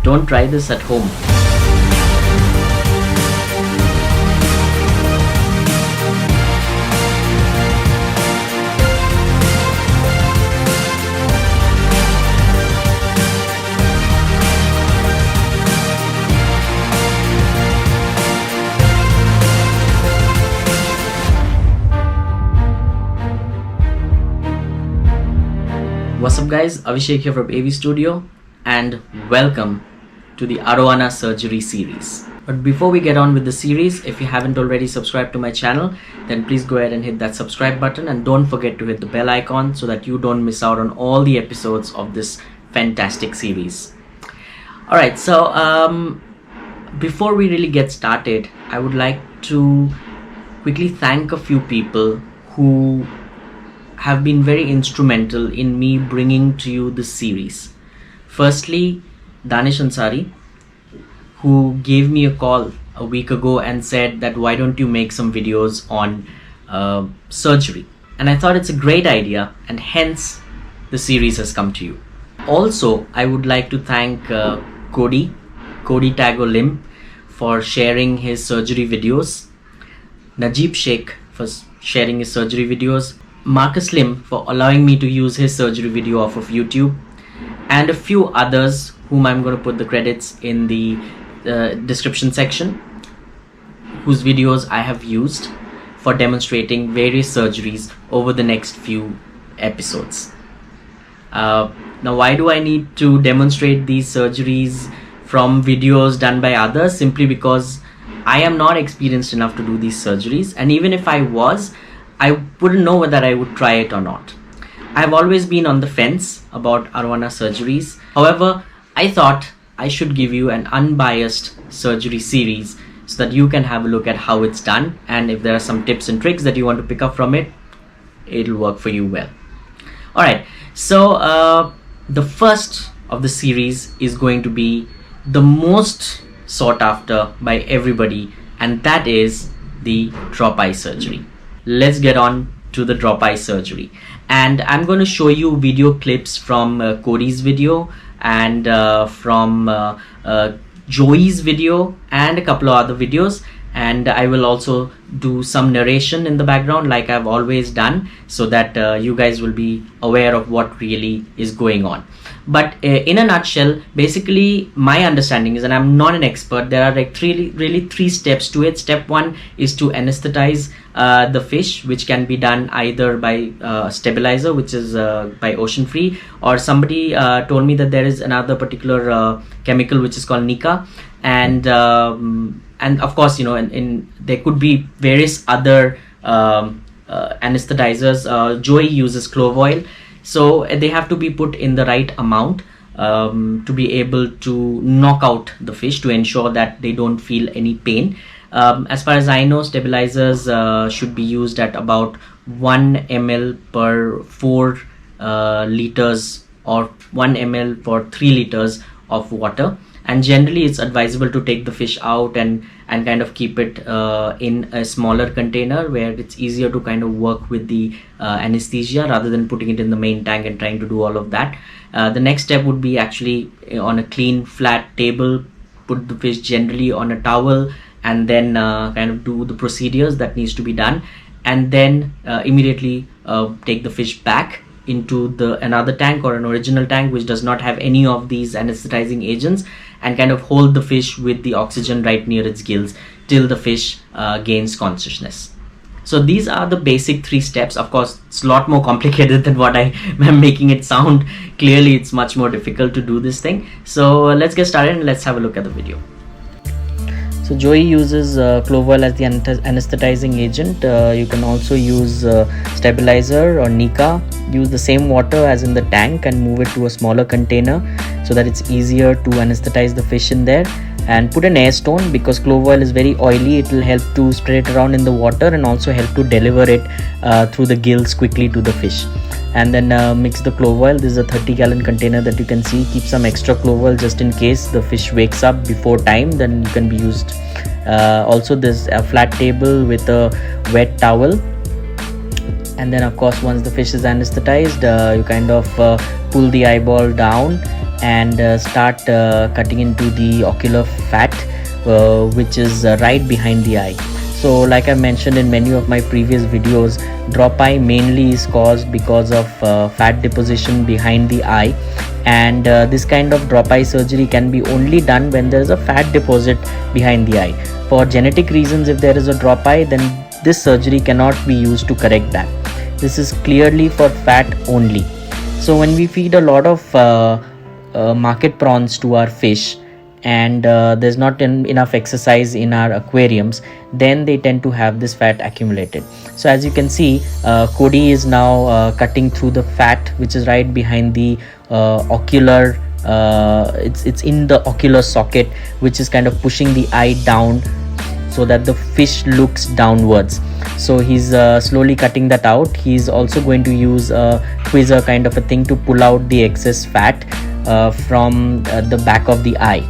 Don't try this at home. What's up guys, Abhishek here from AV Studio and welcome to the Arowana surgery series. But before we get on with the series, if you haven't already subscribed to my channel, then please go ahead and hit that subscribe button and don't forget to hit the bell icon so that you don't miss out on all the episodes of this fantastic series. Alright, so before we really get started, I would like to quickly thank a few people who have been very instrumental in me bringing to you this series. Firstly, Danish Ansari, who gave me a call a week ago and said that why don't you make some videos on surgery, and I thought it's a great idea, and hence the series has come to you. Also, I would like to thank Cody Tago Lim for sharing his surgery videos, Najib Sheikh for sharing his surgery videos, Marcus Lim for allowing me to use his surgery video off of YouTube, and a few others whom I'm going to put the credits in the description section, whose videos I have used for demonstrating various surgeries over the next few episodes. Now, why do I need to demonstrate these surgeries from videos done by others? Simply because I am not experienced enough to do these surgeries, and even if I was, I wouldn't know whether I would try it or not. I've always been on the fence about Arowana surgeries. However, I thought I should give you an unbiased surgery series so that you can have a look at how it's done, and if there are some tips and tricks that you want to pick up from it, it'll work for you well. Alright, so the first of the series is going to be the most sought after by everybody, and that is the drop eye surgery. Let's get on to the drop eye surgery, and I'm going to show you video clips from Cody's video and from Joey's video and a couple of other videos, and I will also do some narration in the background like I've always done, so that you guys will be aware of what really is going on. But in a nutshell, basically my understanding is, and I'm not an expert, there are like really three steps to it. Step one is to anesthetize the fish, which can be done either by stabilizer, which is by Ocean Free, or somebody told me that there is another particular chemical which is called Nika, and of course, you know, in there could be various other anesthetizers. Joey uses clove oil. So they have to be put in the right amount to be able to knock out the fish, to ensure that they don't feel any pain. As far as I know, stabilizers should be used at about 1 ml per 4 liters or 1 ml for 3 liters of water. And generally it's advisable to take the fish out and kind of keep it in a smaller container where it's easier to kind of work with the anesthesia rather than putting it in the main tank and trying to do all of that. The next step would be actually on a clean flat table, put the fish generally on a towel, and then kind of do the procedures that needs to be done, and then immediately take the fish back into another tank or an original tank which does not have any of these anesthetizing agents, and kind of hold the fish with the oxygen right near its gills till the fish gains consciousness. So these are the basic 3 steps. Of course, it's a lot more complicated than what I am making it sound. Clearly it's much more difficult to do this thing. So let's get started and let's have a look at the video. So Joey uses clove oil as the anesthetizing agent. You can also use stabilizer or Nika. Use the same water as in the tank and move it to a smaller container so that it's easier to anesthetize the fish in there. And put an air stone, because clove oil is very oily. It will help to spread it around in the water and also help to deliver it through the gills quickly to the fish. And then mix the clove oil. This is a 30-gallon container that you can see. Keep some extra clove oil just in case the fish wakes up before time, then you can be used. Also, there's a flat table with a wet towel. And then of course, once the fish is anesthetized, you kind of pull the eyeball down and start cutting into the ocular fat, which is right behind the eye. So like I mentioned in many of my previous videos, drop eye mainly is caused because of fat deposition behind the eye, and this kind of drop eye surgery can be only done when there is a fat deposit behind the eye. For genetic reasons, if there is a drop eye, then this surgery cannot be used to correct that. This is clearly for fat only. So when we feed a lot of market prawns to our fish, and there's not enough exercise in our aquariums, then they tend to have this fat accumulated. So as you can see, Cody is now cutting through the fat which is right behind the ocular, it's in the ocular socket, which is kind of pushing the eye down so that the fish looks downwards. So he's slowly cutting that out. He's also going to use a tweezer kind of a thing to pull out the excess fat from the back of the eye.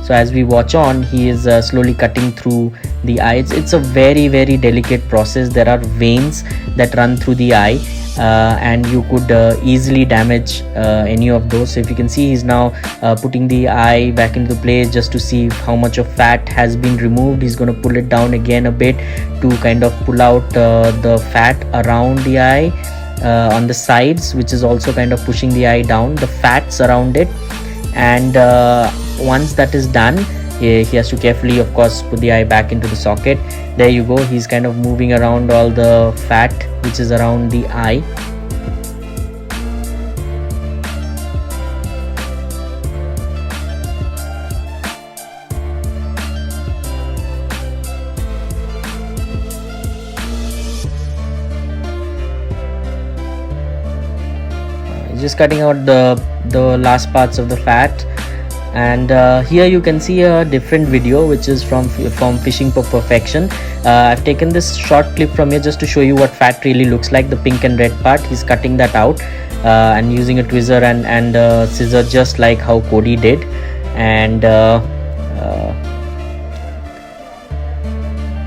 So as we watch on, he is slowly cutting through the eye. It's a very delicate process. There are veins that run through the eye, and you could easily damage any of those. So if you can see, he's now putting the eye back into place just to see how much of fat has been removed. He's going to pull it down again a bit to kind of pull out the fat around the eye, on the sides, which is also kind of pushing the eye down, the fats around it. And once that is done, he has to carefully, of course, put the eye back into the socket. There you go. He's kind of moving around all the fat which is around the eye. Just cutting out the last parts of the fat. And here you can see a different video which is from Fishing for Perfection. I've taken this short clip from here just to show you what fat really looks like, the pink and red part. He's cutting that out and using a tweezer and scissor, just like how Cody did. And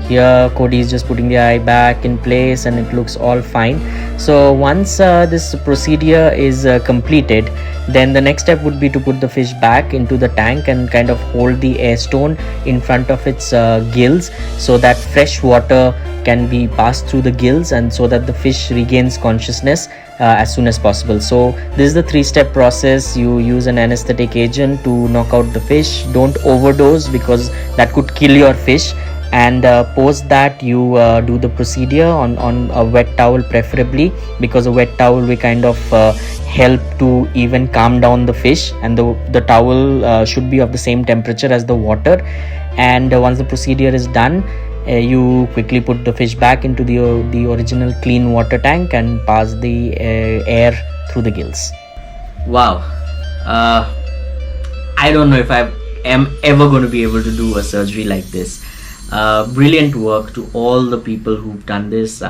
here Cody is just putting the eye back in place and it looks all fine. So once this procedure is completed, then the next step would be to put the fish back into the tank and kind of hold the air stone in front of its gills, so that fresh water can be passed through the gills and so that the fish regains consciousness as soon as possible. So this is the 3-step process. You use an anesthetic agent to knock out the fish. Don't overdose because that could kill your fish. And post that, you do the procedure on a wet towel preferably, because a wet towel will kind of help to even calm down the fish, and the towel should be of the same temperature as the water. And once the procedure is done, you quickly put the fish back into the original clean water tank and pass the air through the gills. Wow. I don't know if I am ever going to be able to do a surgery like this. Brilliant work to all the people who've done this.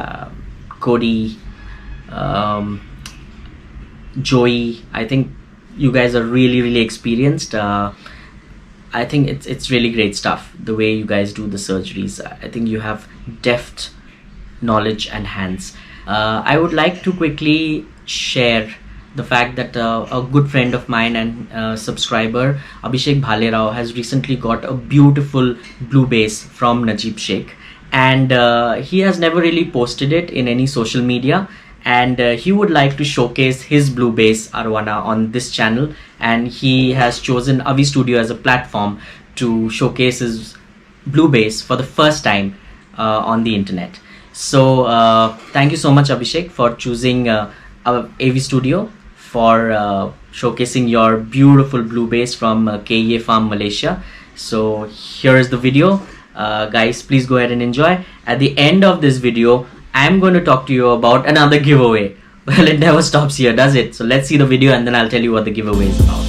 Cody, Joey, I think you guys are really experienced. I think it's really great stuff, the way you guys do the surgeries. I think you have deft knowledge and hands. I would like to quickly share the fact that a good friend of mine and subscriber, Abhishek Bhalerao, has recently got a beautiful blue base from Najib Sheikh, and he has never really posted it in any social media, and he would like to showcase his blue base Arowana on this channel, and he has chosen Avi Studio as a platform to showcase his blue base for the first time on the internet. So thank you so much, Abhishek, for choosing AV Studio for showcasing your beautiful blue base from KEA Farm, Malaysia. So here is the video. Guys, please go ahead and enjoy. At the end of this video, I'm going to talk to you about another giveaway. Well, it never stops here, does it? So let's see the video and then I'll tell you what the giveaway is about.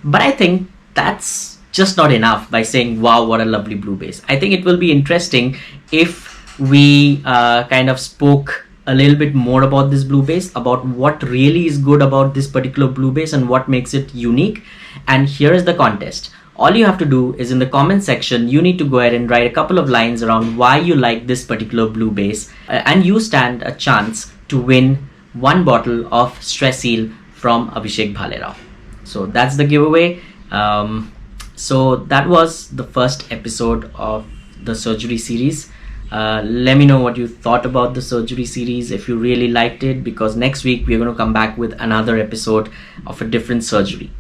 But I think that's just not enough by saying, wow, what a lovely blue base. I think it will be interesting if we kind of spoke a little bit more about this blue base, about what really is good about this particular blue base and what makes it unique. And here is the contest. All you have to do is in the comment section, you need to go ahead and write a couple of lines around why you like this particular blue base, and you stand a chance to win one bottle of Stress Heal from Abhishek Bhalerao. So that's the giveaway. So that was the first episode of the surgery series. Let me know what you thought about the surgery series, if you really liked it, because next week we're going to come back with another episode of a different surgery.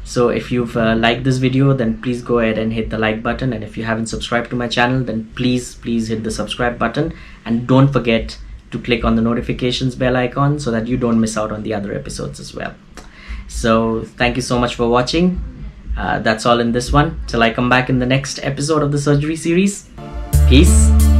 So if you've liked this video, then please go ahead and hit the like button, and if you haven't subscribed to my channel, then please hit the subscribe button, and don't forget to click on the notifications bell icon so that you don't miss out on the other episodes as well. So thank you so much for watching. That's all in this one. Till I come back in the next episode of the surgery series. Peace.